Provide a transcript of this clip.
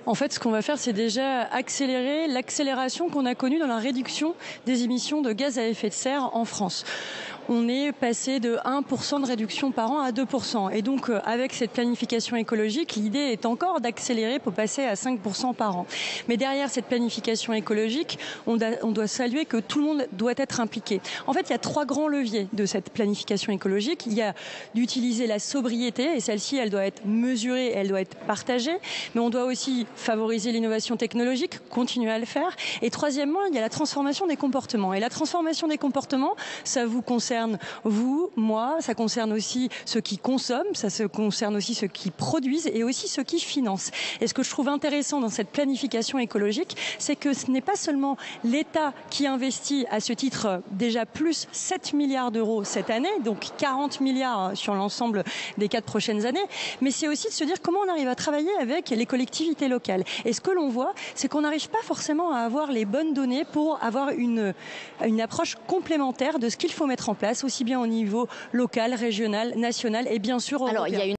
En fait, ce qu'on va faire, c'est déjà accélérer l'accélération qu'on a connue dans la réduction des émissions de gaz à effet de serre en France. On est passé de 1% de réduction par an à 2%. Et donc, avec cette planification écologique, l'idée est encore d'accélérer pour passer à 5% par an. Mais derrière cette planification écologique, on doit saluer que tout le monde doit être impliqué. En fait, il y a 3 grands leviers de cette planification écologique. Il y a d'utiliser la sobriété, et celle-ci, elle doit être mesurée, elle doit être partagée. Mais on doit aussi favoriser l'innovation technologique, continuer à le faire. Et troisièmement, il y a la transformation des comportements. Et la transformation des comportements, ça vous concerne vous, moi, ça concerne aussi ceux qui consomment, ça se concerne aussi ceux qui produisent et aussi ceux qui financent. Et ce que je trouve intéressant dans cette planification écologique, c'est que ce n'est pas seulement l'État qui investit à ce titre déjà plus 7 milliards d'euros cette année, donc 40 milliards sur l'ensemble des 4 prochaines années, mais c'est aussi de se dire comment on arrive à travailler avec les collectivités locales. Et ce que l'on voit, c'est qu'on n'arrive pas forcément à avoir les bonnes données pour avoir une approche complémentaire de ce qu'il faut mettre en place, aussi bien au niveau local, régional, national et bien sûr européen. Alors, il y a une